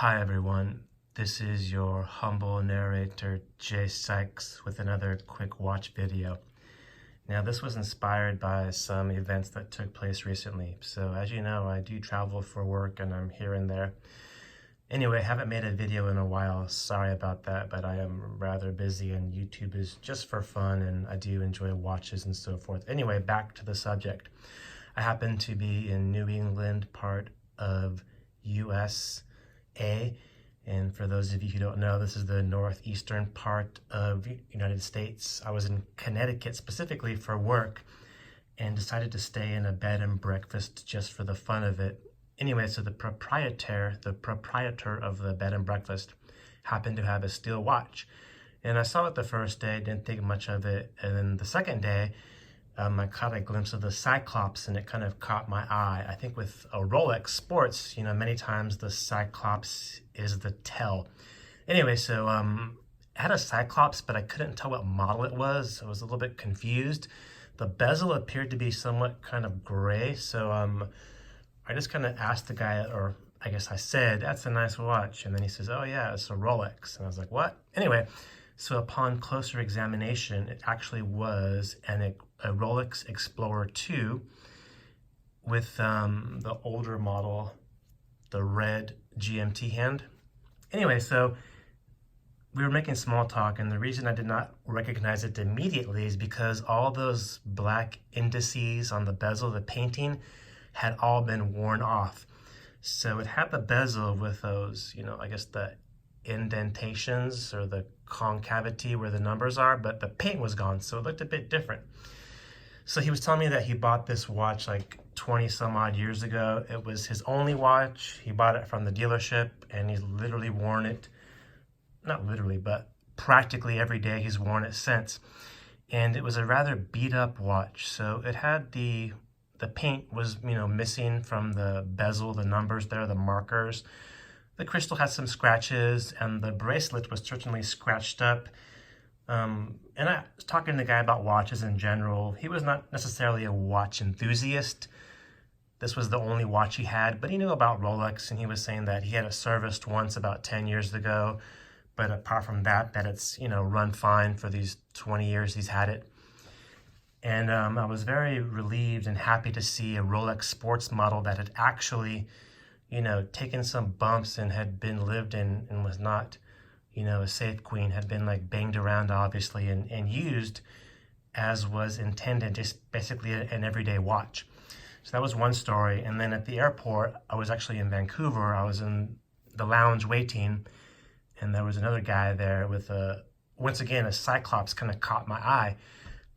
Hi everyone, this is your humble narrator Jay Sykes with another quick watch video. Now this was inspired by some events that took place recently. So as you know, I do travel for work and I'm here and there. Anyway, haven't made a video in a while, sorry about that, but I am rather busy and YouTube is just for fun and I do enjoy watches and so forth. Anyway, back to the subject. I happen to be in New England, part of USA, and for those of you who don't know, this is the northeastern part of United States. I was in Connecticut specifically for work and decided to stay in a bed and breakfast just for the fun of it. Anyway, so the proprietor of the bed and breakfast happened to have a steel watch, and I saw it the first day, didn't think much of it, and then the second day I caught a glimpse of the Cyclops and it kind of caught my eye. I think with a Rolex Sports, many times the Cyclops is the tell. Anyway, so I had a Cyclops, but I couldn't tell what model it was. I was a little bit confused. The bezel appeared to be somewhat kind of gray, so I just kind of asked the guy, or I guess I said, "That's a nice watch." And then he says, "Oh yeah, it's a Rolex." And I was like, "What?" Anyway, so upon closer examination, it actually was a Rolex Explorer 2 with the older model, the red GMT hand. Anyway, so we were making small talk, and the reason I did not recognize it immediately is because all those black indices on the bezel, the painting, had all been worn off. So it had the bezel with those, I guess the indentations or the concavity where the numbers are, but the paint was gone, so it looked a bit different. So he was telling me that he bought this watch like 20 some odd years ago. It was his only watch. He bought it from the dealership and he's literally worn it, not literally, but practically every day he's worn it since. And it was a rather beat up watch. So it had the paint was, missing from the bezel, the numbers there, the markers. The crystal had some scratches and the bracelet was certainly scratched up. And I was talking to the guy about watches in general. He was not necessarily a watch enthusiast. This was the only watch he had, but he knew about Rolex, and he was saying that he had it serviced once about 10 years ago. But apart from that it's, run fine for these 20 years he's had it. And I was very relieved and happy to see a Rolex Sports model that had actually, taken some bumps and had been lived in and was not, a safe queen, had been like banged around obviously and used as was intended, just basically an everyday watch. So that was one story. And then at the airport, I was actually in Vancouver. I was in the lounge waiting, and there was another guy there with once again, a Cyclops kind of caught my eye.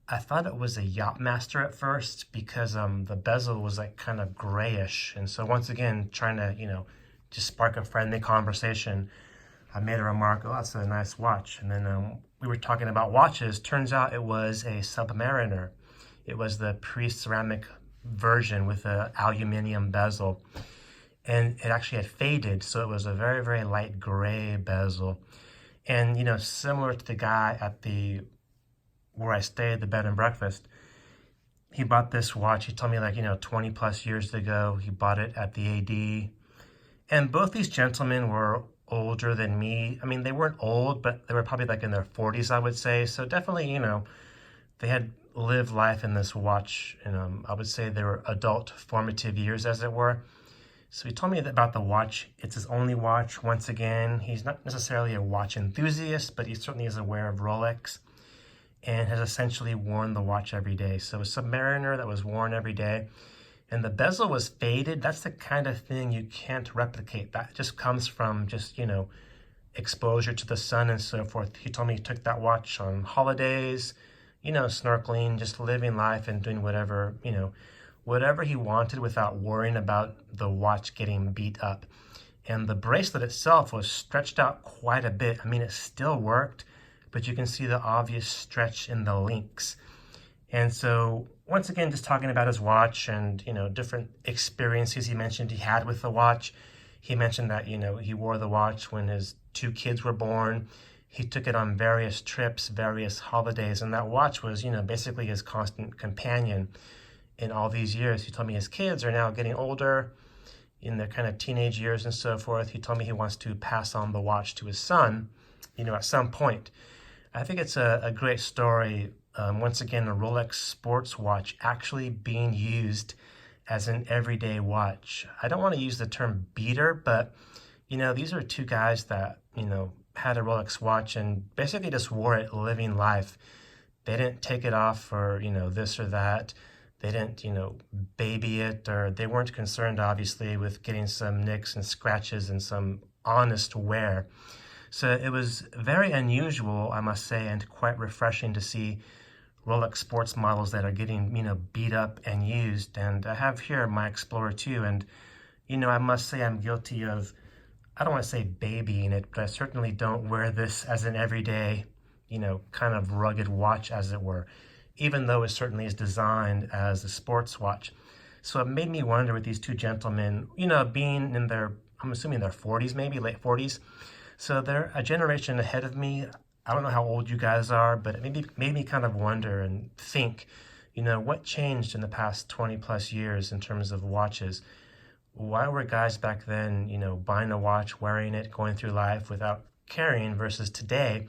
I thought it was a Yachtmaster at first because the bezel was like kind of grayish. And so once again, trying to, just spark a friendly conversation, I made a remark, "Oh, that's a nice watch." And then we were talking about watches. Turns out it was a Submariner. It was the pre-ceramic version with an aluminum bezel. And it actually had faded, so it was a very, very light gray bezel. And, similar to the guy at where I stayed, the bed and breakfast, he bought this watch. He told me 20 plus years ago, he bought it at the AD. And both these gentlemen were older than me. I mean, they weren't old, but they were probably like in their 40s, I would say. So definitely, they had lived life in this watch. And I would say they were adult formative years, as it were. So he told me about the watch. It's his only watch. Once again, he's not necessarily a watch enthusiast, but he certainly is aware of Rolex and has essentially worn the watch every day. So a Submariner that was worn every day. And the bezel was faded. That's the kind of thing you can't replicate. That just comes from just, exposure to the sun and so forth. He told me he took that watch on holidays, snorkeling, just living life and doing whatever, whatever he wanted without worrying about the watch getting beat up. And the bracelet itself was stretched out quite a bit. I mean, it still worked, but you can see the obvious stretch in the links. And so once again, just talking about his watch and, different experiences he mentioned he had with the watch. He mentioned that, he wore the watch when his 2 kids were born. He took it on various trips, various holidays, and that watch was, basically his constant companion in all these years. He told me his kids are now getting older. in their kind of teenage years and so forth. He told me he wants to pass on the watch to his son, at some point. I think it's a great story. Once again, a Rolex Sports watch actually being used as an everyday watch. I don't want to use the term beater, but these are two guys that, had a Rolex watch and basically just wore it living life. They didn't take it off for, this or that. They didn't, baby it, or they weren't concerned, obviously, with getting some nicks and scratches and some honest wear. So it was very unusual, I must say, and quite refreshing to see Rolex Sports models that are getting, beat up and used. And I have here my Explorer 2, and, I must say I'm guilty of, I don't want to say babying it, but I certainly don't wear this as an everyday, kind of rugged watch, as it were, even though it certainly is designed as a sports watch. So it made me wonder with these two gentlemen, being in their, I'm assuming their 40s, maybe late 40s. So they're a generation ahead of me. I don't know how old you guys are, but it made me kind of wonder and think, what changed in the past 20 plus years in terms of watches? Why were guys back then, buying a watch, wearing it, going through life without caring, versus today,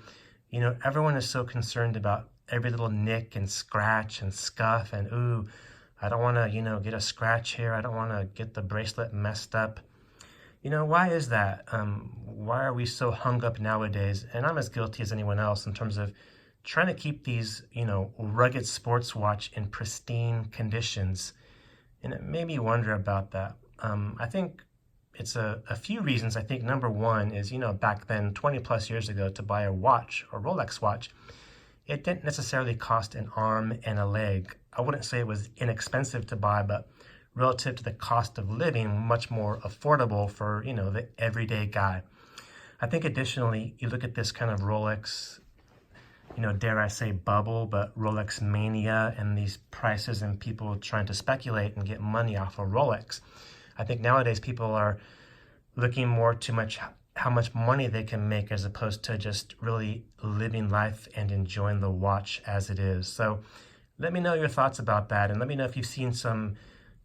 everyone is so concerned about every little nick and scratch and scuff and, ooh, I don't want to, get a scratch here. I don't want to get the bracelet messed up. Why is that? Why are we so hung up nowadays? And I'm as guilty as anyone else in terms of trying to keep these, rugged sports watch in pristine conditions. And it made me wonder about that. I think it's a few reasons. I think number one is, back then, 20 plus years ago, to buy a watch, a Rolex watch, it didn't necessarily cost an arm and a leg. I wouldn't say it was inexpensive to buy, but relative to the cost of living, much more affordable for, the everyday guy. I think additionally, you look at this kind of Rolex, dare I say bubble, but Rolex mania and these prices and people trying to speculate and get money off of Rolex. I think nowadays people are looking more too much how much money they can make as opposed to just really living life and enjoying the watch as it is. So let me know your thoughts about that, and let me know if you've seen some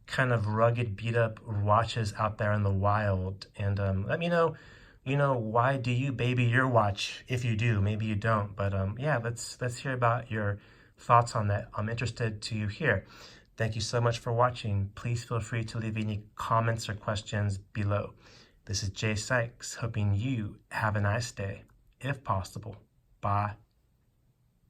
kind of rugged, beat up watches out there in the wild. And let me know, why do you baby your watch? If you do, maybe you don't, but yeah, let's hear about your thoughts on that. I'm interested to hear. Thank you so much for watching. Please feel free to leave any comments or questions below. This is Jay Sykes, hoping you have a nice day, if possible. Bye.